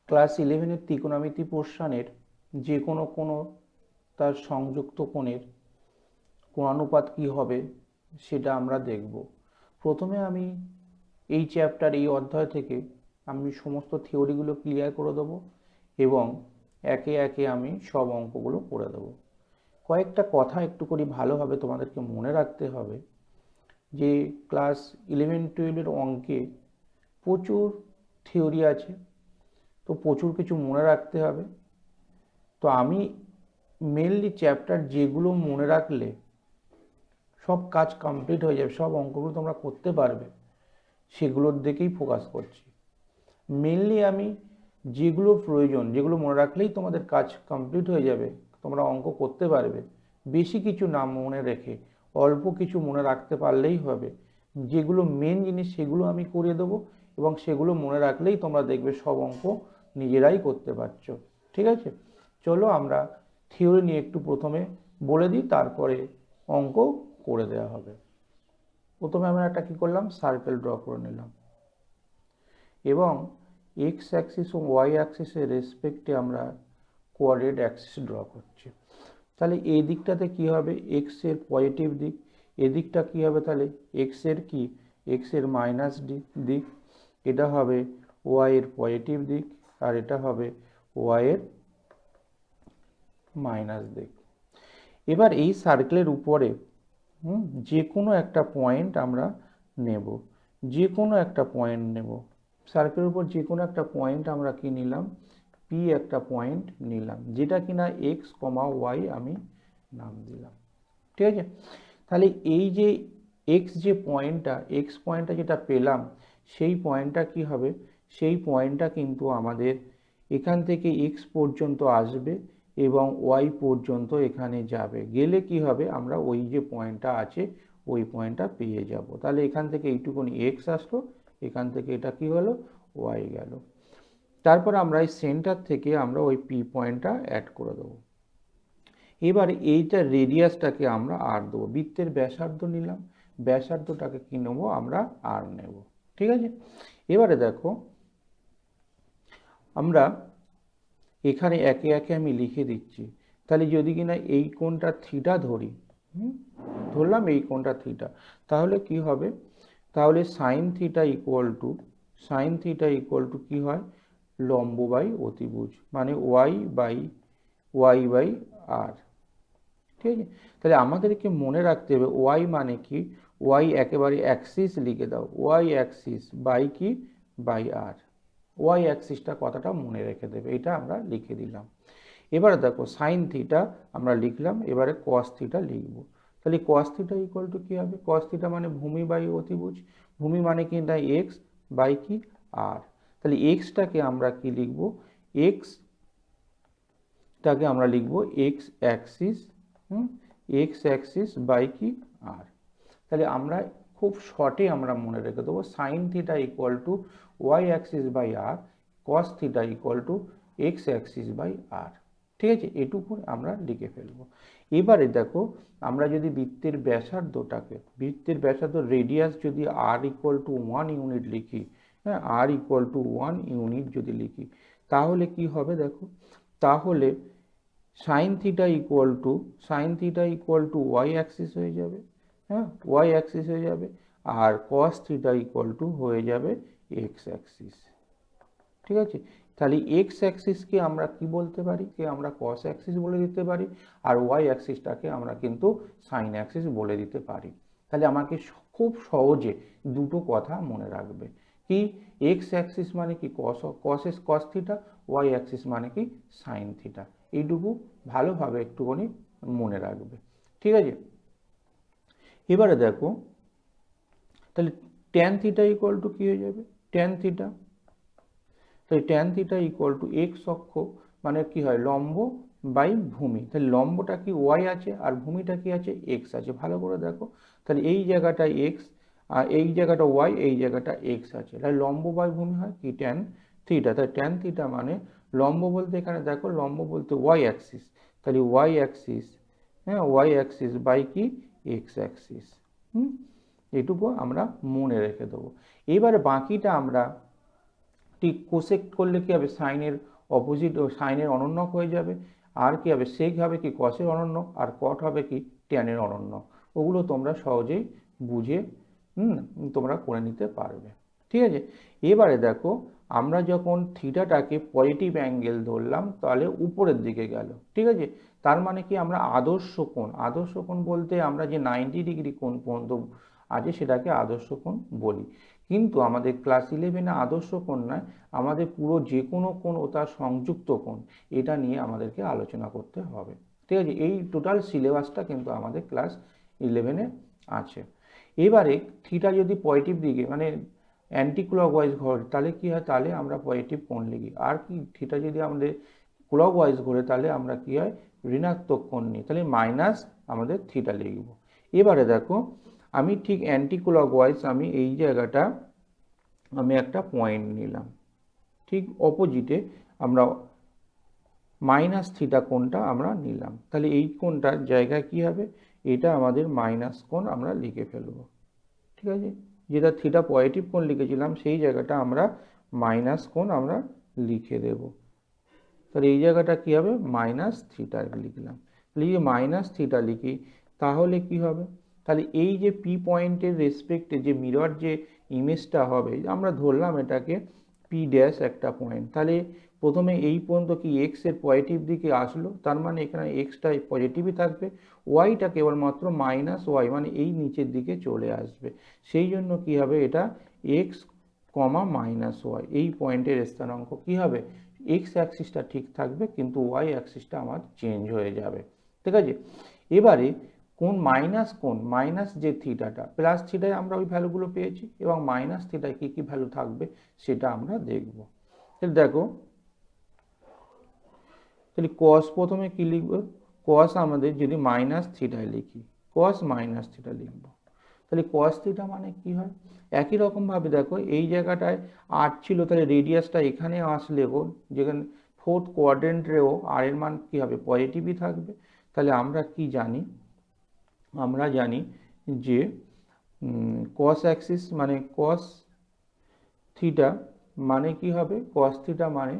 Class 11-এর ত্রিকোণমিতি পোর্শনের যে কোনো তার সংযুক্ত কোণের কোণানুপাত কি হবে সেটা আমরা দেখব। প্রথমে আমি এই চ্যাপ্টার এই অধ্যায় থেকে আমি সমস্ত থিওরিগুলো ক্লিয়ার করে দেবো এবং একে একে আমি সব অঙ্কগুলো করে দেবো। কয়েকটা কথা একটু করে ভালোভাবে তোমাদেরকে মনে রাখতে হবে যে ক্লাস 11-12-এর অঙ্কে প্রচুর থিওরি আছে, তো প্রচুর কিছু মনে রাখতে হবে। তো আমি মেনলি চ্যাপ্টার যেগুলো মনে রাখলে সব কাজ কমপ্লিট হয়ে যাবে, সব অঙ্কগুলো তোমরা করতে পারবে, সেগুলোর দিকেই ফোকাস করছি। মেনলি আমি যেগুলো প্রয়োজন, যেগুলো মনে রাখলেই তোমাদের কাজ কমপ্লিট হয়ে যাবে, তোমরা অঙ্ক করতে পারবে, বেশি কিছু না মনে রেখে অল্প কিছু মনে রাখতে পারলেই হবে। যেগুলো মেন জিনিস সেগুলো আমি করে দেবো এবং সেগুলো মনে রাখলেই তোমরা দেখবে সব অঙ্ক নিজেরাই করতে পারছো। ঠিক আছে, চলো আমরা থিওরি নিয়ে একটু প্রথমে বলে দিই, তারপরে অঙ্ক করে দেওয়া হবে। প্রথমে আমরা একটা কি করলাম, সার্কেল ড্র করে নিলাম এবং এক্স অ্যাক্সিস ও ওয়াই অ্যাক্সিসের রেসপেক্টে আমরা কোঅর্ডিনেট অ্যাক্সিস ড্র করছি। তাহলে এই দিকটাতে কি হবে, এক্স এর পজিটিভ দিক, এদিকটা কি হবে তাহলে এক্স এর কি, এক্স এর মাইনাস দিক, এটা হবে ওয়াই এর পজিটিভ দিক আর এটা হবে ওয়াই এর মাইনাস দিক। এবার এই সার্কেলের উপরে যে কোনো একটা পয়েন্ট আমরা নেব, যে কোনো একটা পয়েন্ট নেব, সার্কেলের উপর যে কোনো একটা পয়েন্ট আমরা কি নিলাম, পি একটা পয়েন্ট নিলাম, যেটা কিনা এক্স কমা ওয়াই আমি নাম দিলাম। ঠিক আছে, তাহলে এই যে এক্স যে পয়েন্টটা, এক্স পয়েন্টটা যেটা পেলাম, সেই পয়েন্টটা কি হবে, সেই পয়েন্টটা কিন্তু আমাদের এখান থেকে এক্স পর্যন্ত আসবে এবং ওয়াই পর্যন্ত এখানে যাবে, গেলে কি হবে আমরা ওই যে পয়েন্টটা আছে ওই পয়েন্টটা পেয়ে যাব। তাহলে এখান থেকে এইটুকুনি এক্স আসলো, এখান থেকে এটা কি হলো, ওয়াই গেল। তারপর আমরা এই সেন্টার থেকে আমরা ওই পি পয়েন্টটা অ্যাড করে দেবো। এবার এইটা রেডিয়াসটাকে আমরা আর দেবো, বৃত্তের ব্যাসার্ধ নিলাম, ব্যাসার্ধটাকে কি নেবো আমরা আর নেব। ঠিক আছে, এবারে দেখো আমরা এখানে একে একে আমি লিখে দিচ্ছি। তাহলে যদি কিনা এই কোণটা থিটা ধরি, ধরলাম এই কোণটা থিটা, তাহলে কি হবে, তাহলে sine theta equal to, sine theta equal two কি হয়, লম্ব বাই অতিভুজ, মানে ওয়াই বাই আর। ঠিক আছে, তাহলে আমাদেরকে মনে রাখতে হবে ওয়াই মানে কি, ওয়াই একেবারে অ্যাক্সিস লিখে দাও, ওয়াই অ্যাক্সিস বাই কি, বাই আর। ওয়াই অ্যাক্সিসটা কথাটা মনে রেখে দেবে, এটা আমরা লিখে দিলাম। এবারে দেখো সাইন থিটা আমরা লিখলাম, এবারে কস থিটা লিখব। তাহলে কস থিটা ইকুয়াল টু কি হবে, কস থিটা মানে ভূমি বাই অতিভুজ, ভূমি মানে কি না এক্স বাই কি আর। তাহলে এক্সটাকে আমরা কি লিখব, এক্সটাকে আমরা লিখব X axis, X axis by কি আর। তাহলে আমরা খুব শর্টে আমরা মনে রেখে দেবো sine theta equal to Y axis by r, cos theta equal to x axis by r. ঠিক আছে, এটুকু আমরা লিখে ফেলবো। এবারে দেখো আমরা যদি বৃত্তের ব্যাসার্ধটাকে, বৃত্তের ব্যাসার্ধ রেডিয়াস যদি আর ইকুয়াল টু 1 ইউনিট লিখি, হ্যাঁ আর ইকুয়াল টু 1 ইউনিট যদি লিখি, তাহলে কি হবে দেখো, তাহলে sine theta equal to Y axis হয়ে যাবে, হ্যাঁ ওয়াই অ্যাক্সিস হয়ে যাবে, আর কস থিটা ইকুয়াল টু হয়ে যাবে এক্স অ্যাক্সিস। ঠিক আছে, তাহলে এক্স অ্যাক্সিসকে আমরা কি বলতে পারি, কে আমরা কস অ্যাক্সিস বলে দিতে পারি, আর ওয়াই অ্যাক্সিসটাকে আমরা কিন্তু সাইন অ্যাক্সিস বলে দিতে পারি। তাহলে আমাকে খুব সহজে দুটো কথা মনে রাখবে, কি এক্স অ্যাক্সিস মানে কি কস থিটা, ওয়াই অ্যাক্সিস মানে কি সাইন থিটা, এইটুকু ভালোভাবে একটুখানি মনে রাখবে। ঠিক আছে, এবারে দেখো তাহলে ট্যান থিটা ইকুয়াল টু কি হয়ে যাবে, ট্যান থিটা, তাই tan theta equal to x অক্ষ মানে কি হয় লম্ব বাই ভূমি, তাহলে লম্বটা কি ওয়াই আছে আর ভূমিটা কি আছে এক্স আছে, ভালো করে দেখো, তাহলে এই জায়গাটা এক্স আর এই জায়গাটা ওয়াই, এই জায়গাটা এক্স আছে, তাহলে লম্ব বাই ভূমি হয় কি ট্যান থিটা। তাই ট্যান থিটা মানে লম্ব বলতে এখানে দেখো লম্ব বলতে ওয়াই অ্যাক্সিস, তাহলে ওয়াই অ্যাক্সিস, হ্যাঁ ওয়াই অ্যাক্সিস বাই কি এক্স অ্যাক্সিস। এটুকু আমরা মনে রেখে দেবো। এবারে বাকিটা আমরা ঠিক কোসেক্ট করলে কি হবে, সাইনের অপোজিট ও সাইনের অনন্যক হয়ে যাবে। আর কি হবে, সেক হবে কি কসের অনন্যক, আর কট হবে কি ট্যানের অনন্যক। ওগুলো তোমরা সহজেই বুঝে তোমরা করে নিতে পারবে। ঠিক আছে, এবারে দেখো আমরা যখন থিটাটাকে পজিটিভ অ্যাঙ্গেল ধরলাম তাহলে উপরের দিকে গেল। ঠিক আছে, তার মানে কি আমরা আদর্শ কোণ বলতে আমরা যে 90 ডিগ্রি কোণ পর্যন্ত আছে সেটাকে আদর্শ কোণ বলি। কিন্তু আমাদের ক্লাস 11-এ আদর্শ কোণ নয়, আমাদের পুরো যে কোনো কোণ ও তার সংযুক্ত কোণ, এটা নিয়ে আমাদেরকে আলোচনা করতে হবে। ঠিক আছে, এই টোটাল সিলেবাসটা কিন্তু আমাদের ক্লাস 11-এ আছে। এবারে থিটা যদি পজিটিভ দিকে মানে অ্যান্টি ক্লকওয়াইজ ঘোরে তাহলে কি হয়, তাহলে আমরা পজিটিভ কোণ লিখি। আর কি থিটা যদি আমাদের ক্লকওয়াইজ ঘোরে তাহলে আমরা কি হয়, ঋণাত্মক কোণ নিই, তাহলে মাইনাস আমাদের থিটা লিখব। এবারে দেখো আমি ঠিক অ্যান্টি ক্লকওয়াইজ আমি এই জায়গাটা আমি একটা পয়েন্ট নিলাম, ঠিক অপোজিটে আমরা মাইনাস থিটা কোণটা আমরা নিলাম, তাহলে এই কোণটার জায়গায় কি হবে, এটা আমাদের মাইনাস কোণ আমরা লিখে ফেলব। ঠিক আছে, যেটা থিটা পজিটিভ কোণ লিখেছিলাম সেই জায়গাটা আমরা মাইনাস কোণ আমরা লিখে দেব। তাহলে এই জায়গাটা কি হবে, মাইনাস থিটা লিখলাম। তাহলে এই মাইনাস থিটা লিখি তাহলে কি হবে, তাহলে এই যে পি পয়েন্টের রেসপেক্টে যে মিরর যে ইমেজটা হবে, আমরা ধরলাম এটাকে পি ড্যাশ একটা পয়েন্ট, তাহলে প্রথমে এই পর্যন্ত কি এক্স এর পজিটিভ দিকে আসলো, তার মানে এখানে এক্সটা পজিটিভই থাকবে, ওয়াইটা কেবলমাত্র মাইনাস ওয়াই মানে এই নিচের দিকে চলে আসবে। সেই জন্য কি হবে, এটা এক্স কমা মাইনাস ওয়াই, এই পয়েন্টের স্থানাঙ্ক কি হবে, এক্স অ্যাক্সিসটা ঠিক থাকবে কিন্তু ওয়াই অ্যাক্সিসটা আমার চেঞ্জ হয়ে যাবে। ঠিক আছে, এবারে কোন মাইনাস যে থিটাটা প্লাস থিটায় আমরা ওই ভ্যালুগুলো পেয়েছি, এবং মাইনাস থিটায় কী কী ভ্যালু থাকবে সেটা আমরা দেখব। তাহলে দেখো, তাহলে কস প্রথমে কি লিখব, কস আমাদের যদি মাইনাস থিটায় লিখি, কস মাইনাস থিটা লিখব, তাহলে কস থিটা মানে কি হয়, একই রকমভাবে দেখো এই জায়গাটায় 8 ছিল, তাহলে রেডিয়াসটা এখানে আসলেও যেখানে ফোর্থ কোয়াড্রেন্টেও আর এর মান কী হবে, পজিটিভই থাকবে। তাহলে আমরা কি জানি, আমরা জানি যে কস অ্যাক্সিস মানে কস থিটা মানে কি হবে, কস থিটা মানে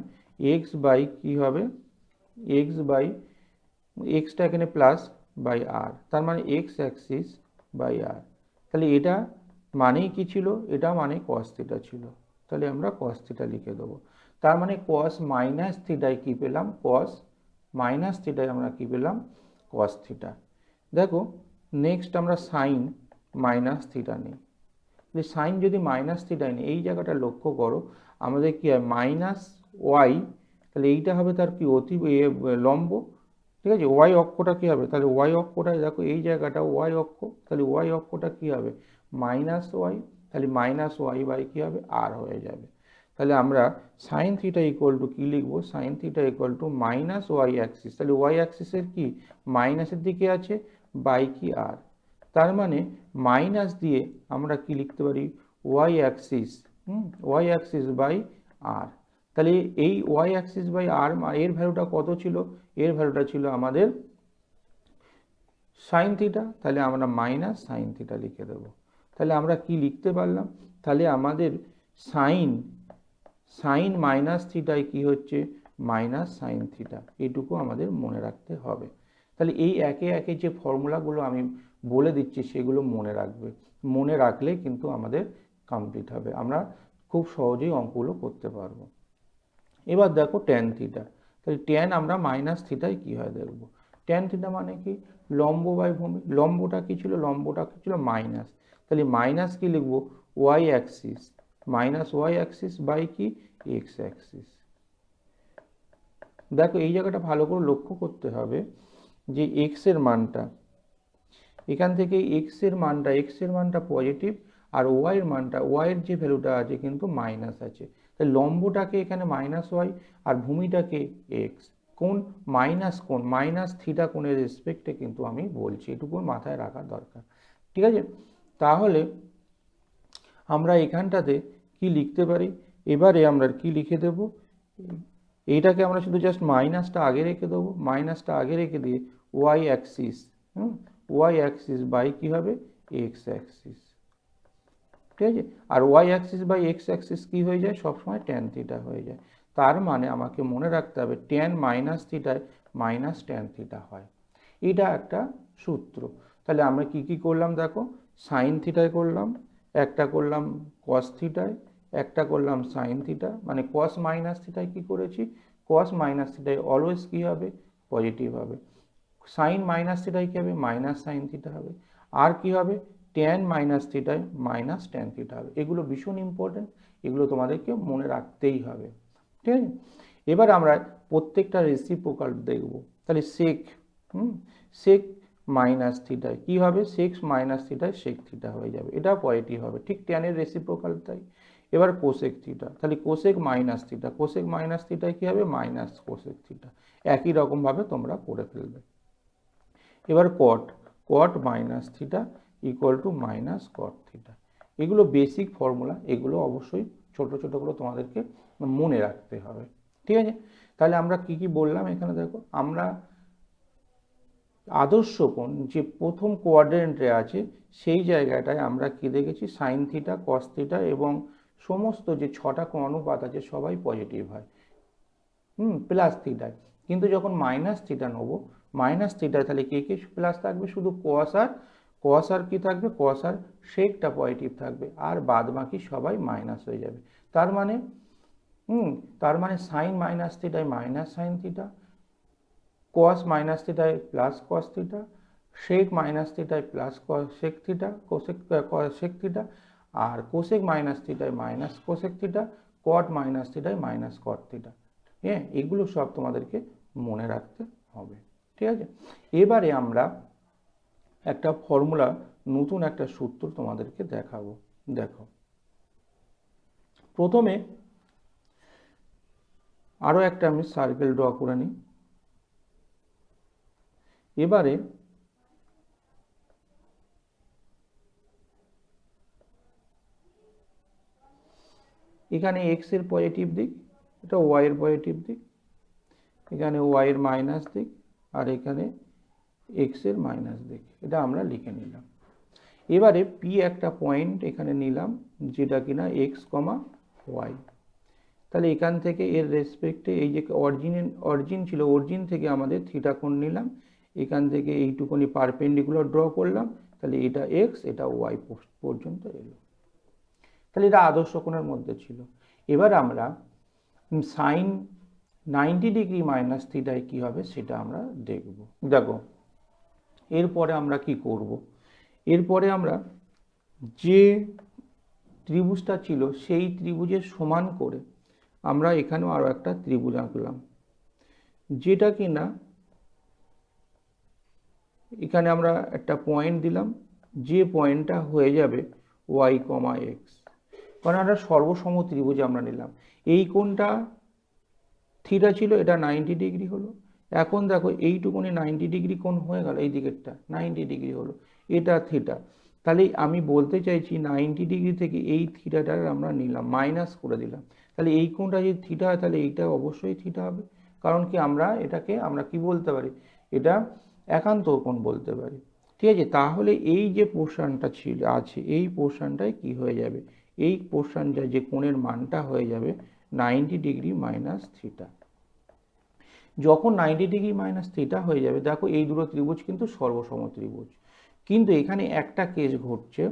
এক্স বাই কি হবে, এক্স বাই এক্সটা এখানে প্লাস বাই আর, তার মানে এক্স অ্যাক্সিস বাই আর। তাহলে এটা মানেই কি ছিল, এটা মানে কস থিটা ছিল, তাহলে আমরা কস থিটা লিখে দেবো। তার মানে কস মাইনাস থিটায় কী পেলাম, কস মাইনাস থিটায় আমরা কী পেলাম, কস থিটা। দেখো নেক্সট আমরা সাইন মাইনাস থিটা নিই, সাইন যদি মাইনাস থিটায় নিই, এই জায়গাটা লক্ষ্য করো আমাদের কি হয় মাইনাস ওয়াই, তাহলে এইটা হবে তার কি অতি লম্ব। ঠিক আছে, ওয়াই অক্ষটা কী হবে, তাহলে ওয়াই অক্ষটায় দেখো এই জায়গাটা ওয়াই অক্ষ, তাহলে ওয়াই অক্ষটা কী হবে মাইনাস ওয়াই, তাহলে মাইনাস ওয়াই বাই কী হবে আর হয়ে যাবে। তাহলে আমরা সাইন থিটা ইকুয়াল টু কী লিখবো, sine theta equal to minus Y axis, তাহলে ওয়াই অ্যাক্সিসের কি মাইনাসের দিকে আছে বাই কি আর, তার মানে মাইনাস দিয়ে আমরা কি লিখতে পারি ওয়াই অ্যাক্সিস বাই আর। তাহলে এই ওয়াই অ্যাক্সিস বাই আর এর ভ্যালুটা কত ছিল, এর ভ্যালুটা ছিল আমাদের সাইন থিটা, তাহলে আমরা মাইনাস সাইন থিটা লিখে দেব। তাহলে আমরা কি লিখতে পারলাম, তাহলে আমাদের সাইন মাইনাস থিটায় কি হচ্ছে মাইনাস সাইন থিটা, এটুকু আমাদের মনে রাখতে হবে। তাহলে এই একে একে যে ফর্মুলাগুলো আমি বলে দিচ্ছি সেগুলো মনে রাখবে, মনে রাখলে কিন্তু আমাদের কমপ্লিট হবে, আমরা খুব সহজেই অঙ্কগুলো করতে পারবো। এবার দেখো ট্যান থিটা, তাহলে ট্যান আমরা মাইনাস থিটায় কী হয় দেখব। ট্যান থিটা মানে কি লম্ব বাই ভূমি, লম্বটা কি ছিল, লম্বটা কি ছিল মাইনাস, তাহলে মাইনাস কি লিখবো Y axis, minus Y axis by কি এক্স অ্যাক্সিস। দেখো এই জায়গাটা ভালো করে লক্ষ্য করতে হবে যে এক্স এর মানটা এখান থেকে এক্স এর মানটা পজিটিভ, আর ওয়াই এর মানটা ওয়াই এর যে ভ্যালুটা আছে কিন্তু মাইনাস আছে, তাই লম্বটাকে এখানে মাইনাস ওয়াই আর ভূমিটাকে এক্স, কোন মাইনাস থিটা কোণের রেসপেক্টে কিন্তু আমি বলছি, এটুকু মাথায় রাখা দরকার। ঠিক আছে, তাহলে আমরা এখানটাতে কি লিখতে পারি, এবারে আমরা কি লিখে দেব, এইটাকে আমরা শুধু জাস্ট মাইনাসটা আগে রেখে দেবো, মাইনাসটা আগে রেখে দিয়ে ওয়াই অ্যাক্সিস বাই কি হবে এক্স অ্যাক্সিস। ঠিক আছে। আর y axis by x axis কী হয়ে যায়, সবসময় ট্যান থিটা হয়ে যায়। তার মানে আমাকে মনে রাখতে হবে ট্যান মাইনাস থিটায় মাইনাস ট্যান থিটা হয়, এটা একটা সূত্র। তাহলে আমরা কি কি করলাম দেখো, সাইন থিটায় করলাম, একটা করলাম কস থিটায়, একটা করলাম সাইন থিটা, মানে কস মাইনাস থিটায় কি করেছি, কস মাইনাস থিটায় অলওয়েজ কী হবে, পজিটিভ হবে। সাইন মাইনাস থিটায় কী হবে, মাইনাস সাইন থিটা হবে। আর কি হবে, ট্যান মাইনাস থিটায় মাইনাস ট্যান থিটা হবে। এগুলো ভীষণ ইম্পর্টেন্ট, এগুলো তোমাদেরকে মনে রাখতেই হবে, ঠিক আছে। এবার আমরা প্রত্যেকটা রেসিপ্রোকাল দেখব। তাহলে সেক সেক মাইনাস থিটায় কী হবে, সেক্স মাইনাস থিটায় সেক থিটা হয়ে যাবে, এটা পজিটিভ হবে, ঠিক ট্যানের রেসিপ্রোকাল তাই। এবার কোসেক থিটা, তাহলে cosec minus theta, cosec minus থিটায় কী হবে, মাইনাস কোসেক থিটা, একই রকমভাবে তোমরা করে ফেলবে। এবার cot, cot minus theta equal to minus cot theta. এগুলো বেসিক ফর্মুলা, এগুলো অবশ্যই ছোট ছোট করে তোমাদেরকে মনে রাখতে হবে, ঠিক আছে। তাহলে আমরা কি কি বললাম এখানে দেখো, আমরা আদর্শ কোণ যে প্রথম কোয়াড্রেন্টে আছে সেই জায়গাটায় আমরা কি দেখেছি, সাইন থিটা, কস থিটা এবং সমস্ত যে ছটা কোণ অনুপাত আছে সবাই পজিটিভ হয়, প্লাস থিটায়। কিন্তু যখন মাইনাস থিটা নেবো, মাইনাস থিটায় তাহলে কে কে প্লাস থাকবে, শুধু কস আর কি থাকবে, কস আর সেকটা পজিটিভ থাকবে, আর বাদ বাকি সবাই মাইনাস হয়ে যাবে। তার মানে সাইন মাইনাস থিটায় minus sine theta, cos minus থিটায় plus cos theta, sec minus থিটায় plus sec theta, sec theta, আর কোসেক মাইনাস থিটায় minus cosec theta, cot minus থিটায় মাইনাস কট থিটা। হ্যাঁ, এগুলো সব তোমাদেরকে মনে রাখতে হবে, ঠিক আছে। এবারে আমরা একটা ফর্মুলা, নতুন একটা সূত্র তোমাদেরকে দেখাবো। দেখো, প্রথমে আরও একটা আমি সার্কেল ড্র করে নিই। এবারে এখানে এক্স এর পজিটিভ দিক, এটা ওয়াই এর পজিটিভ দিক, এখানে ওয়াই এর মাইনাস দিক, আর এখানে এক্স এর মাইনাস দিক, এটা আমরা লিখে নিলাম। এবারে পি একটা পয়েন্ট এখানে নিলাম যেটা কিনা এক্স কমা ওয়াই। তাহলে এখান থেকে এর রেসপেক্টে এই যে অরিজিন ছিল, অরিজিন থেকে আমাদের থিটা কোণ নিলাম, এখান থেকে এইটুকুনি পারপেন্ডিকুলার ড্র করলাম, তাহলে এটা এক্স, এটা ওয়াই পর্যন্ত এলো। তাহলে এটা আদর্শ কোণের মধ্যে ছিল। এবার আমরা সাইন 90 ডিগ্রি মাইনাস থিটায় কী হবে সেটা আমরা দেখব। দেখো, এরপরে আমরা কি করব, এরপরে আমরা যে ত্রিভুজটা ছিল সেই ত্রিভুজের সমান করে আমরা এখানেও আরও একটা ত্রিভুজ আঁকলাম, যেটা কিনা এখানে আমরা একটা পয়েন্ট দিলাম, যে পয়েন্টটা হয়ে যাবে ওয়াই কমা এক্স, কারণ আমরা সর্বসম ত্রিভুজ আমরা নিলাম। এই কোণটা থিটা ছিল, এটা 90 ডিগ্রি হলো। এখন দেখো এইটুকুনি 90 ডিগ্রি কোণ হয়ে গেল, এই দিকেরটা 90 ডিগ্রি হলো, এটা থিটা। তাহলে আমি বলতে চাইছি 90 ডিগ্রি থেকে এই থিটাটার আমরা নিলাম, মাইনাস করে দিলাম, তাহলে এই কোণটা যদি থিটা হয় তাহলে এইটা অবশ্যই থিটা হবে। কারণ কি, আমরা এটাকে আমরা কি বলতে পারি, এটা একান্ত কোণ বলতে পারি, ঠিক আছে। তাহলে এই যে পোর্শনটা ছিল আছে, এই পোর্শনটায় কি হয়ে যাবে, এই পোর্শনটা যে কোণের মানটা হয়ে যাবে 90 ডিগ্রি মাইনাস থিটা। যখন 90 ডিগ্রি মাইনাস থিটা হয়ে যাবে, দেখো এই দুটো ত্রিভুজ কিন্তু সর্বসম ত্রিভুজ। কিন্তু এখানে একটা কেস ঘটছে,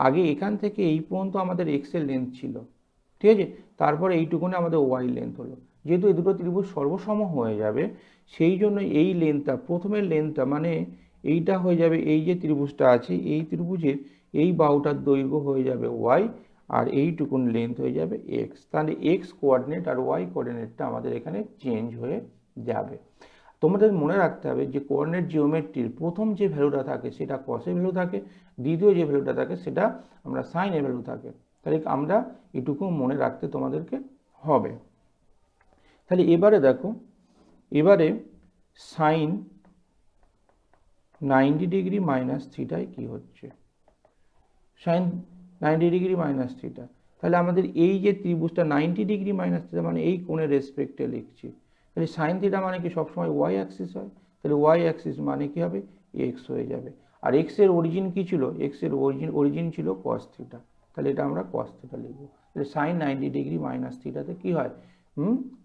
আগে এখান থেকে এই পর্যন্ত আমাদের এক্স এর লেন্থ ছিল, ঠিক আছে, তারপরে এইটুকুনে আমাদের ওয়াই লেন্থ হলো। যেহেতু এই দুটো ত্রিভুজ সর্বসম হয়ে যাবে, সেই জন্য এই লেন্থটা, প্রথমের লেন্থটা মানে এইটা হয়ে যাবে, এই যে ত্রিভুজটা আছে এই ত্রিভুজের এই বাহুটার দৈর্ঘ্য হয়ে যাবে ওয়াই, আর এইটুকুন লেন্থ হয়ে যাবে এক্স। তাহলে এক্স কোঅর্ডিনেট আর ওয়াই কোঅর্ডিনেটটা আমাদের এখানে চেঞ্জ হয়ে যাবে। তোমাদের মনে রাখতে হবে যে কোঅর্ডিনেট জিওমেট্রির প্রথম যে ভ্যালুটা থাকে সেটা কসের ভ্যালু থাকে, দ্বিতীয় যে ভ্যালুটা থাকে সেটা আমরা সাইনের ভ্যালু থাকে। তাহলে আমরা এটুকু মনে রাখতে তোমাদেরকে হবে। তাহলে এবারে দেখো, এবারে সাইন 90 ডিগ্রি মাইনাস থিটায় কী হচ্ছে, সাইন 90 ডিগ্রি মাইনাস থিটা, তাহলে আমাদের এই যে ত্রিভুজটা 90 ডিগ্রি মাইনাস থিটা মানে এই কোণের রেসপেক্টে লিখছি, তাহলে সাইন থিটা মানে কি সবসময় ওয়াই অ্যাক্সিস হয়, তাহলে ওয়াই অ্যাক্সিস মানে কি হবে, এক্স হয়ে যাবে। আর এক্স এর অরিজিন কি ছিল, এক্স এর অরিজিন ছিল কস থিটা, তাহলে এটা আমরা কস থিটা লিখবো। তাহলে সাইন 90 ডিগ্রি মাইনাস থিটাতে কি হয়,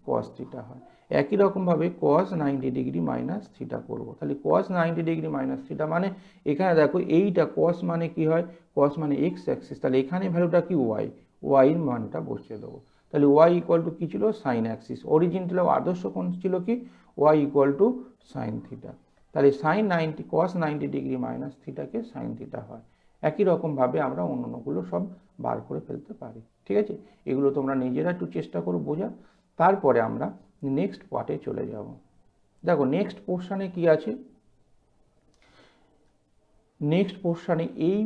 কস থিটা হয়। একই রকমভাবে কস 90 ডিগ্রি মাইনাস থিটা করবো। তাহলে কস 90 ডিগ্রি মাইনাস থিটা মানে এখানে দেখো এইটা কস মানে কি হয়, কস মানে এক্স অ্যাক্সিস, তাহলে এখানে ভ্যালুটা কি ওয়াই এর মানটা বসিয়ে দেবো। তাহলে ওয়াই ইকুয়াল টু কী ছিল, সাইন অ্যাক্সিস। অরিজিনটা আদর্শ কোণ ছিল কি, y equal to sine theta. তাহলে সাইন 90 কস 90 ডিগ্রি মাইনাস থিটাকে সাইন থিটা হয়। একই রকমভাবে আমরা অন্যগুলো সব বার করে ফেলতে পারি। ঠিক আছে, এগুলো তোমরা নিজেরা একটু চেষ্টা করো বোঝা। তারপরে আমরা নেক্সট পার্টে চলে যাব। দেখো নেক্সট পোর্শনে কি আছে, নেক্সট পোর্শনে এই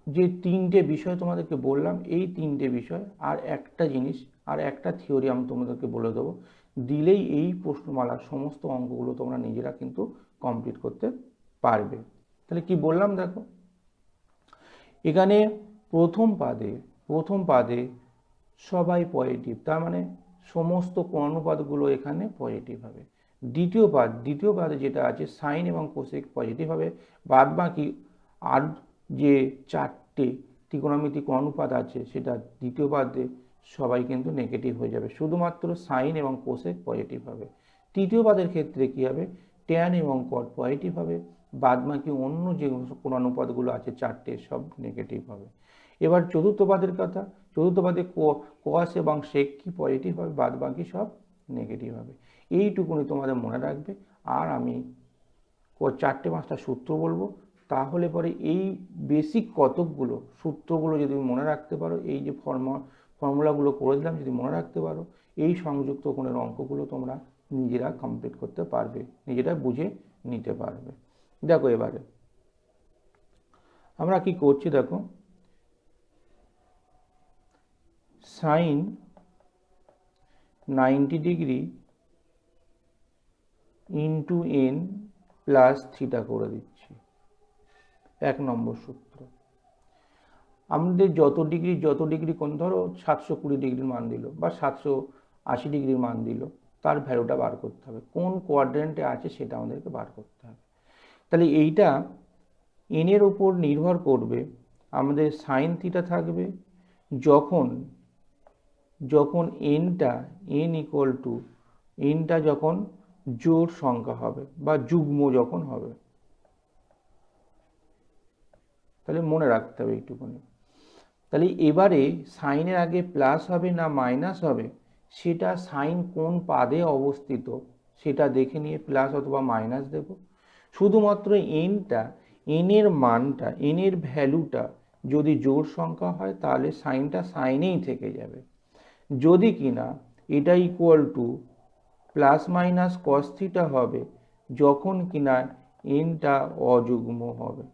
যে তিনটে বিষয় তোমাদেরকে বললাম, এই তিনটে বিষয় আর একটা জিনিস আর একটা থিওরি আমি তোমাদেরকে বলে দেবো, দিলেই এই প্রশ্নমালার সমস্ত অঙ্কগুলো তোমরা নিজেরা কিন্তু কমপ্লিট করতে পারবে। তাহলে কি বললাম দেখো, এখানে প্রথম পাদে সবাই পজিটিভ, তার মানে সমস্ত কর্ণপাতগুলো এখানে পজিটিভ হবে। দ্বিতীয় পাদে যেটা আছে সাইন এবং কোসেক পজিটিভ হবে, বাদ বাকি আর যে চারটে ত্রিকোণমিতিক অনুপাত আছে সেটা দ্বিতীয় পাদে সবাই কিন্তু নেগেটিভ হয়ে যাবে, শুধুমাত্র সাইন এবং কোসেক পজিটিভ হবে। তৃতীয় পাদের ক্ষেত্রে কি হবে, ট্যান এবং কট পজিটিভ হবে, বাদ বাকি অন্য যে কোন অনুপাতগুলো আছে চারটে সব নেগেটিভ হবে। এবার চতুর্থ পাদের কথা, চতুর্থ পাদে কস এবং সেক কি পজিটিভ হবে, বাদ বাকি সব নেগেটিভ হবে। এইটুকুনি তোমাদের মনে রাখবে। আর আমি চারটে পাঁচটা সূত্র বলবো, তাহলে পরে এই বেসিক কতকগুলো সূত্রগুলো যদি মনে রাখতে পারো, এই যে ফর্মুলাগুলো করে দিলাম যদি মনে রাখতে পারো, এই সংযুক্ত কোণের অঙ্কগুলো তোমরা নিজেরা কমপ্লিট করতে পারবে, নিজেরা বুঝে নিতে পারবে। দেখো এবারে আমরা কি করছি, দেখো sine 90 degree into n plus theta করে দিচ্ছি, 1 নম্বর সূত্র। আমাদের যত ডিগ্রি কোণ, ধরো 720 ডিগ্রির মান দিল বা 780 ডিগ্রির মান দিল, তার ভ্যালুটা বার করতে হবে, কোন কোয়াড্রেন্টে আছে সেটা আমাদেরকে বার করতে হবে। তাহলে এইটা এনের উপর নির্ভর করবে, আমাদের সাইন থিটা থাকবে যখন এন ইকুয়াল টু এনটা যখন জোড় সংখ্যা হবে বা যুগ্ম যখন হবে, তাহলে মনে রাখতে হবে এইটুকুনি। তাহলে এবারে সাইনের আগে প্লাস হবে না মাইনাস হবে, সেটা সাইন কোন পাদে অবস্থিত সেটা দেখে নিয়ে প্লাস অথবা মাইনাস দেব। শুধুমাত্র এনের মানটা, এনের ভ্যালুটা যদি জোড় সংখ্যা হয় তাহলে সাইনটা সাইনেই থেকে যাবে। যদি কিনা এটা equal to plus minus cos theta হবে যখন কিনা এনটা অযুগ্ম হবে।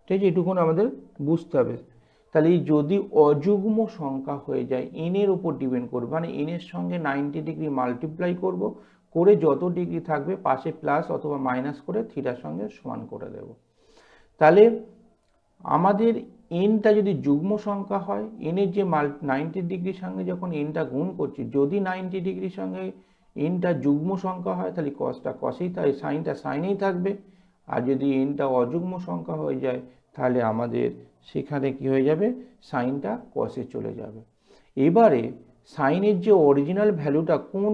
ঠিক আছে, এটুকুন আমাদের বুঝতে হবে। তাহলে যদি অযুগ্ম সংখ্যা হয়ে যায়, এনের উপর ডিপেন্ড করবে, মানে এনের সঙ্গে 90 ডিগ্রি মাল্টিপ্লাই করব, করে যত ডিগ্রি থাকবে পাশে প্লাস অথবা মাইনাস করে থিটার সঙ্গে সমান করে দেব। তাহলে আমাদের এনটা যদি যুগ্ম সংখ্যা হয়, এনের যে 90 ডিগ্রির সঙ্গে যখন এনটা গুণ করছি, যদি 90 ডিগ্রির সঙ্গে এনটা যুগ্ম সংখ্যা হয় তাহলে কসটা কসেই, তাই সাইনটা সাইনেই থাকবে। আর যদি এনটা অযুগ্ম সংখ্যা হয়ে যায় তাহলে আমাদের সেখানে কি হয়ে যাবে, সাইনটা কসে চলে যাবে। এবারে সাইনের যে অরিজিনাল ভ্যালুটা কোন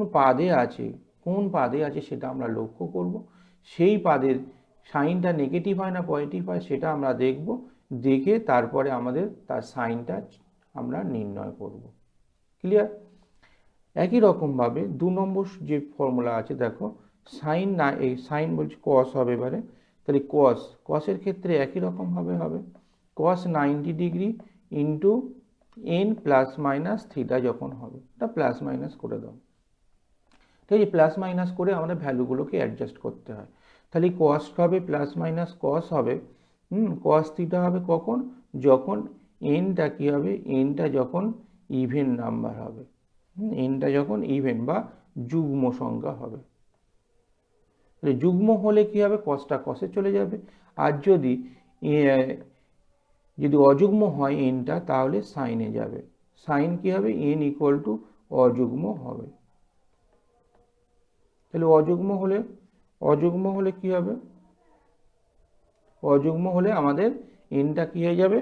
পাদে আছে সেটা আমরা লক্ষ্য করব। সেই পাদের সাইনটা নেগেটিভ হয় না পজিটিভ হয় সেটা আমরা দেখব, দেখে তারপরে আমাদের তার সাইনটা আমরা নির্ণয় করব। ক্লিয়ার? একই রকমভাবে 2 নম্বর যে ফর্মুলা আছে, দেখো সাইন বলছি কস হবে এবারে। তাহলে কসের ক্ষেত্রে একই রকমভাবে হবে, কস 90 degree into n plus minus theta যখন হবে, এটা প্লাস মাইনাস করে দাও। ঠিক আছে, প্লাস মাইনাস করে আমাদের ভ্যালুগুলোকে অ্যাডজাস্ট করতে হয়। তাহলে কস হবে প্লাস মাইনাস কস হবে, কস থিটা হবে কখন, যখন এনটা কি হবে, এনটা যখন ইভেন নাম্বার হবে, এনটা যখন ইভেন বা যুগ্ম সংখ্যা হবে। তাহলে যুগ্ম হলে কি হবে, কসটা কসে চলে যাবে। আর যদি অযুগ্ম হয় এনটা তাহলে সাইনে যাবে। সাইন কি হবে, এন ইকুয়াল টু অযুগ্ম হবে। তাহলে অযুগ্ম হলে কি হবে, অযুগ্ম হলে আমাদের এনটা কী হয়ে যাবে,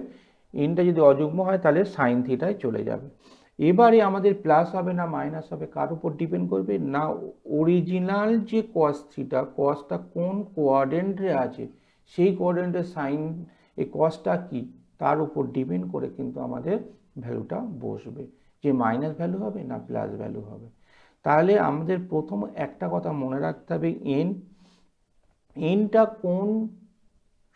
এনটা যদি অযুগ্ম হয় তাহলে সাইন থিটায় চলে যাবে। এবারে আমাদের প্লাস হবে না মাইনাস হবে কার উপর ডিপেন্ড করবে না, অরিজিনাল যে কস থিটা, কসটা কোন কোয়াড্রেন্টে আছে সেই কোয়াড্রেন্টের সাইন এই কসটা কি তার উপর ডিপেন্ড করে কিন্তু আমাদের ভ্যালুটা বসবে, যে মাইনাস ভ্যালু হবে না প্লাস ভ্যালু হবে। তাহলে আমাদের প্রথম একটা কথা মনে রাখতে হবে, এনটা কোন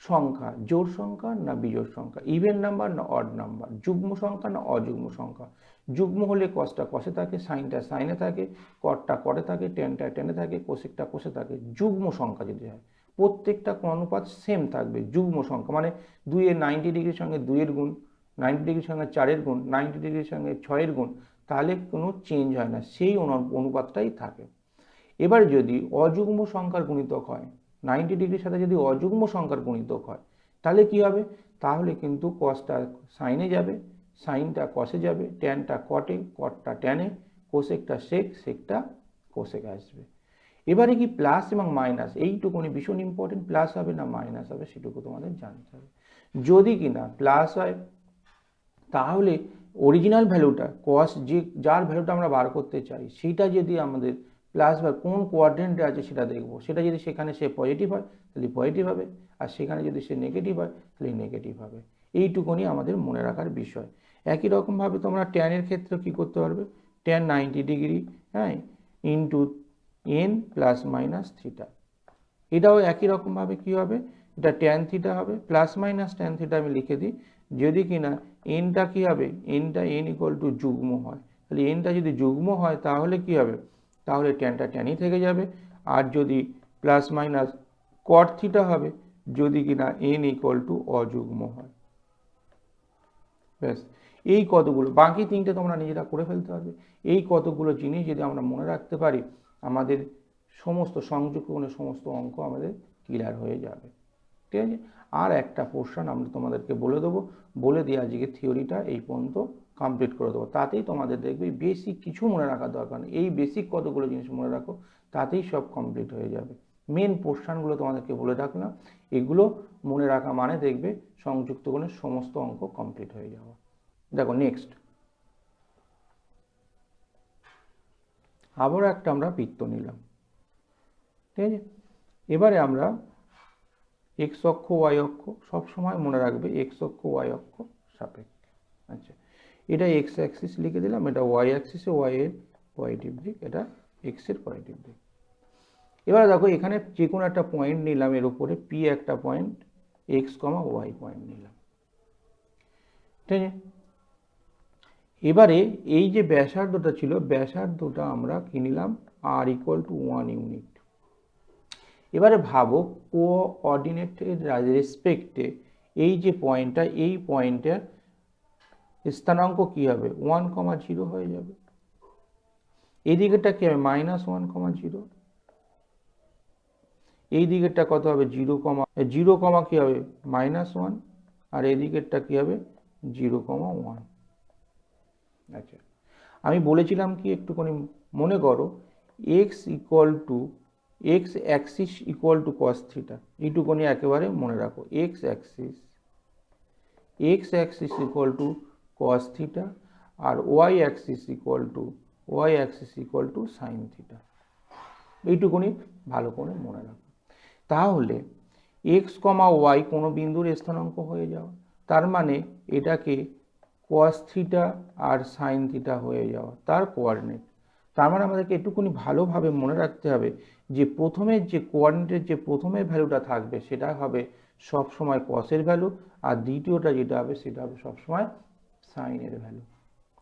সংখ্যা, জোড় সংখ্যা না বিজোড় সংখ্যা, ইভেন নাম্বার না অড নাম্বার, যুগ্ম সংখ্যা না অযুগ্ম সংখ্যা। যুগ্ম হলে কসটা কসে থাকে, সাইনটা সাইনে থাকে, কটটা করে থাকে, টেনটা টেনে থাকে, কোসেকটা কোসে থাকে। যুগ্ম সংখ্যা যদি হয় প্রত্যেকটা অনুপাত সেম থাকবে। যুগ্ম সংখ্যা মানে 2 এর 90 ডিগ্রির সঙ্গে 2-এর গুণ, 90 ডিগ্রির সঙ্গে 4-এর গুণ, 90 ডিগ্রির সঙ্গে 6-এর গুণ, তাহলে কোনো চেঞ্জ হয় না, সেই অনুপাতটাই থাকে। এবার যদি অযুগ্ম সংখ্যার গুণিতক হয়, 90 ডিগ্রির সাথে যদি অযুগ্ম সংখ্যার গুণিতক হয় তাহলে কি হবে, তাহলে কিন্তু কসটা সাইনে যাবে, সাইনটা কসে যাবে, ট্যানটা কটে, কটটা ট্যানে, কোসেকটা সেক, সেকটা কোসেক আসবে। এবারে কি প্লাস এবং মাইনাস, এইটুকুনি ভীষণ ইম্পর্টেন্ট, প্লাস হবে না মাইনাস হবে সেটুকু তোমাদের জানতে হবে। যদি কিনা প্লাস হয় তাহলে অরিজিনাল ভ্যালুটা কস যে যার ভ্যালুটা আমরা বার করতে চাই সেটা যদি আমাদের প্লাস বা কোন কোয়াড্রেন্টে আছে সেটা দেখবো, সেটা যদি সেখানে সে পজিটিভ হয় তাহলে পজিটিভ হবে, আর সেখানে যদি সে নেগেটিভ হয় তাহলে নেগেটিভ হবে। এইটুকুনি আমাদের মনে রাখার বিষয়। একই রকমভাবে তোমরা ট্যানের ক্ষেত্রে কী করতে পারবে, ট্যান 90 ডিগ্রি, হ্যাঁ, into n plus minus theta, এটাও একই রকমভাবে কী হবে, এটা ট্যান থিটা হবে, প্লাস মাইনাস ট্যান থিটা আমি লিখে দিই। যদি কিনা এনটা কী হবে, এনটা এন ইকুয়াল টু যুগ্ম হয়, তাহলে এনটা যদি যুগ্ম হয় তাহলে কী হবে, তাহলে ট্যানটা ট্যানই থেকে যাবে। আর যদি প্লাস মাইনাস কট থিটা হবে যদি কিনা এন ইকুয়াল টু অযুগ্ম হয়। ব্যাস, এই কতগুলো, বাকি তিনটে তোমরা নিজেরা করে ফেলতে পারবে। এই কতগুলো জিনিস যদি আমরা মনে রাখতে পারি আমাদের সমস্ত সংযুক্ত কোণের সমস্ত অঙ্ক আমাদের ক্লিয়ার হয়ে যাবে। ঠিক আছে, আর একটা পোর্শন আমরা তোমাদেরকে বলে দেবো, বলে দিয়ে আজকে থিওরিটা এই পর্যন্ত কমপ্লিট করে দেবো। তাতেই তোমাদের দেখবে বেসিক কিছু মনে রাখার দরকার নেই, এই বেসিক কতগুলো জিনিস মনে রাখো তাতেই সব কমপ্লিট হয়ে যাবে। মেন পোর্শনগুলো তোমাদেরকে বলে রাখলাম, এগুলো মনে রাখা মানে দেখবে সংযুক্ত কোণের সমস্ত অঙ্ক কমপ্লিট হয়ে যাওয়া। দেখো নেক্সট, আবারও একটা আমরা বৃত্ত নিলাম, ঠিক আছে। এবারে আমরা এক্স অক্ষ ওয়াই অক্ষ সবসময় মনে রাখবে, এক্স অক্ষ ওয়াই অক্ষ সাপেক্ষে। আচ্ছা, এটা এক্স অ্যাক্সিস লিখে দিলাম, এটা ওয়াই অ্যাক্সিসে ওয়াই এর পজিটিভ দিক, এটা এক্স এর পজিটিভ দিক। এবার দেখো এখানে যে কোনো একটা পয়েন্ট নিলাম, এর উপরে পি একটা পয়েন্ট, এক্স কমা ওয়াই পয়েন্ট নিলাম, ঠিক আছে। এবারে এই যে ব্যাসার্ধটা ছিল, ব্যাসার্ধটা আমরা কি নিলাম, আর ইকুয়াল টু 1 ইউনিট। এবারে ভাবো কোঅর্ডিনেটের রেসপেক্টে এই যে পয়েন্টটা, এই পয়েন্টের স্থানাঙ্ক কি হবে, 1,0 হয়ে যাবে। এই দিকেরটা কি হবে, -1,0। এই দিকেরটা কত হবে, 0, কি হবে -1, আর এই দিকেরটা কি হবে 0,1। আচ্ছা, আমি বলেছিলাম কি একটুখানি মনে করো, x equal to x axis equal to cos theta, এইটুকুনি একেবারে মনে রাখো, x axis equal to cos theta, আর y axis equal to sine theta, এইটুকুনি ভালো করে মনে রাখো। তাহলে এক্স কমা ওয়াই কোনো বিন্দুর স্থানাঙ্ক হয়ে যাওয়া, তার মানে এটাকে কস থিটা আর সাইন থিটা হয়ে যাওয়া তার কোঅর্ডিনেট। তার মানে আমাদেরকে একটুখানি ভালোভাবে মনে রাখতে হবে যে প্রথমের যে কোঅর্ডিনেটের যে প্রথমের ভ্যালুটা থাকবে সেটা হবে সবসময় কসের ভ্যালু, আর দ্বিতীয়টা যেটা হবে সেটা হবে সবসময় সাইনের ভ্যালু।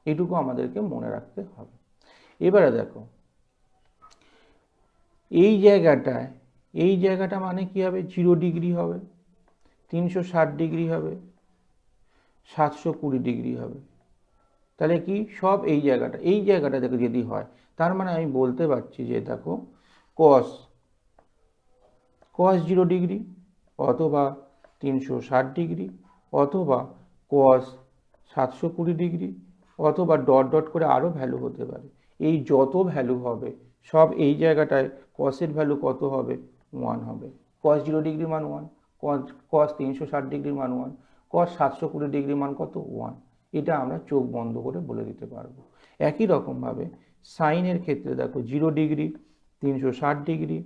এটুকু আমাদেরকে মনে রাখতে হবে। এবারে দেখো এই জায়গাটা মানে কি হবে, 0 ডিগ্রি হবে, 360 ডিগ্রি হবে, 720 ডিগ্রি হবে। তাহলে কি সব এই জায়গাটা দেখো যদি হয়, তার মানে আমি বলতে পারছি যে দেখো কস 0 ডিগ্রি, অথবা 360 ডিগ্রি, অথবা কস 720 ডিগ্রি, অথবা ডট ডট করে আরও ভ্যালু হতে পারে। এই যত ভ্যালু হবে সব এই জায়গাটায় কসের ভ্যালু কত হবে, 1 হবে। কস 0 ডিগ্রি মান 1, কস 360 ডিগ্রির মান 1, কস 720 ডিগ্রির মান কত 1। এটা আমরা চোখ বন্ধ করে বলে দিতে পারবো। একই রকমভাবে সাইনের ক্ষেত্রে দেখো 0 ডিগ্রি, 360 ডিগ্রি,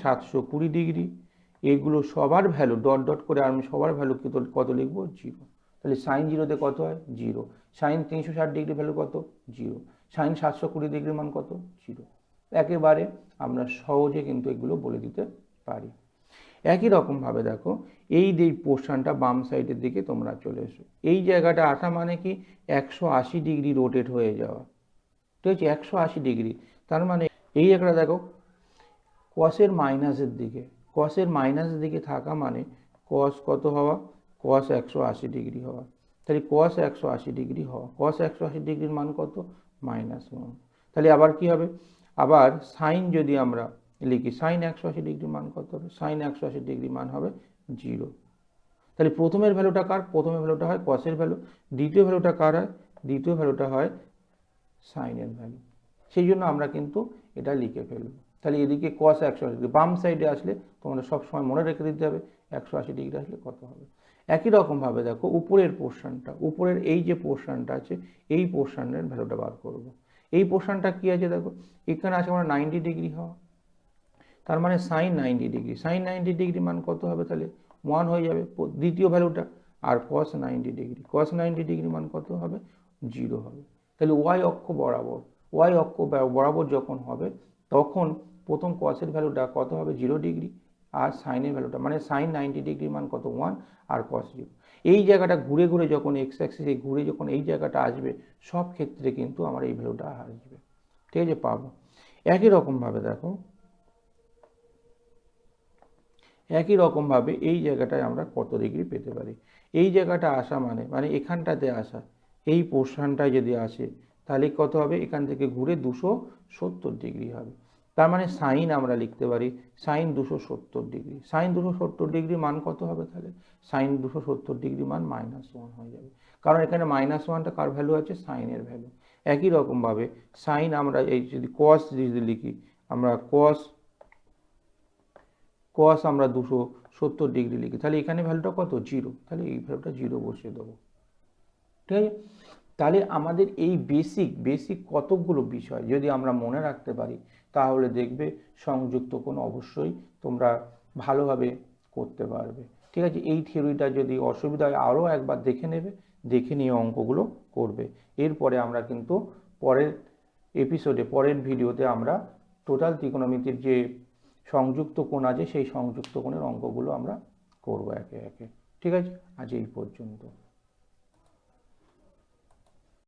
720 ডিগ্রি, এগুলো সবার ভ্যালু ডট ডট করে আমি সবার ভ্যালু কত লিখবো 0। তাহলে সাইন 0তে কত হয় 0, সাইন 360 ডিগ্রি ভ্যালু কত 0, সাইন 720 ডিগ্রির মান কত 0। একেবারে আমরা সহজে কিন্তু এগুলো বলে দিতে পারি। একই রকমভাবে দেখো এই যে পোর্শনটা বাম সাইডের দিকে তোমরা চলে এসো, এই জায়গাটা আসা মানে কি 180 ডিগ্রি রোটেট হয়ে যাওয়া, ঠিক আছে 180 ডিগ্রি। তার মানে এই জায়গাটা দেখো কসের মাইনাসের দিকে, কসের মাইনাসের দিকে থাকা মানে কস কত হওয়া, কস 180 ডিগ্রি হওয়া। তাহলে কস 180 ডিগ্রি হওয়া, কস 180 ডিগ্রির মান কত -1। তাহলে আবার কি হবে, আবার সাইন যদি আমরা লিখি সাইন 180 ডিগ্রির মান কত হবে, সাইন 180 ডিগ্রি মান হবে 0। তাহলে প্রথমের ভ্যালুটা কার, প্রথমের ভ্যালুটা হয় কসের ভ্যালু, দ্বিতীয় ভ্যালুটা কার হয়, দ্বিতীয় ভ্যালুটা হয় সাইনের ভ্যালু। সেই জন্য আমরা কিন্তু এটা লিখে ফেলব। তাহলে এদিকে কস 180 ডিগ্রি, বাম সাইডে আসলে তোমরা সবসময় মনে রেখে দিতে হবে 180 ডিগ্রি আসলে কত হবে। একই রকমভাবে দেখো উপরের পোর্শনটা, উপরের এই যে পোর্শনটা আছে এই পোর্শনের ভ্যালুটা বার করব। এই পোর্শনটা কি আছে দেখো, এখানে আছে আমরা 90 ডিগ্রি হওয়া, তার মানে সাইন 90 ডিগ্রি, সাইন 90 ডিগ্রি মান কত হবে তাহলে 1 হয়ে যাবে দ্বিতীয় ভ্যালুটা। আর কস 90 ডিগ্রি, কস 90 ডিগ্রি মান কত হবে 0 হবে। তাহলে ওয়াই অক্ষ বরাবর, ওয়াই অক্ষ বরাবর যখন হবে তখন প্রথম কসের ভ্যালুটা কত হবে 0 ডিগ্রি, আর সাইনের ভ্যালুটা মানে সাইন 90 ডিগ্রি মান কত 1 আর কস 0। এই জায়গাটা ঘুরে ঘুরে যখন এক্স অ্যাক্সিসে ঘুরে যখন এই জায়গাটা আসবে সব ক্ষেত্রে কিন্তু আমার এই ভ্যালুটা আসবে, ঠিক আছে পাবো। একই রকমভাবে দেখো, একই রকমভাবে এই জায়গাটায় আমরা কত ডিগ্রি পেতে পারি, এই জায়গাটা আসা মানে এখানটাতে আসা, এই পোর্শনটায় যদি আসে তাহলে কত হবে, এখান থেকে ঘুরে 270 ডিগ্রি হবে। তার মানে সাইন আমরা লিখতে পারি সাইন 270 ডিগ্রি, সাইন 270 ডিগ্রি মান কত হবে তাহলে, সাইন 270 ডিগ্রি মান -1 হয়ে যাবে, কারণ এখানে -1টা কার ভ্যালু আছে সাইনের ভ্যালু। একই রকমভাবে সাইন আমরা এই যদি কস যদি লিখি, আমরা কস আমরা 270 ডিগ্রি লিখি, তাহলে এখানে ভ্যালুটা কত 0, তাহলে এই ভ্যালুটা 0 বসিয়ে দেবো, ঠিক আছে। তাহলে আমাদের এই বেসিক কতকগুলো বিষয় যদি আমরা মনে রাখতে পারি তাহলে দেখবে সংযুক্ত কোণ অবশ্যই তোমরা ভালোভাবে করতে পারবে, ঠিক আছে। এই থিওরিটা যদি অসুবিধা হয় আরও একবার দেখে নেবে, দেখে নিয়ে অঙ্কগুলো করবে। এরপরে আমরা কিন্তু পরের এপিসোডে, পরের ভিডিওতে আমরা টোটাল ত্রিকোণমিতির যে সংযুক্ত কোণ আছে সেই সংযুক্ত কোণের অঙ্কগুলো আমরা করব একে একে, ঠিক আছে। আজ এই পর্যন্ত।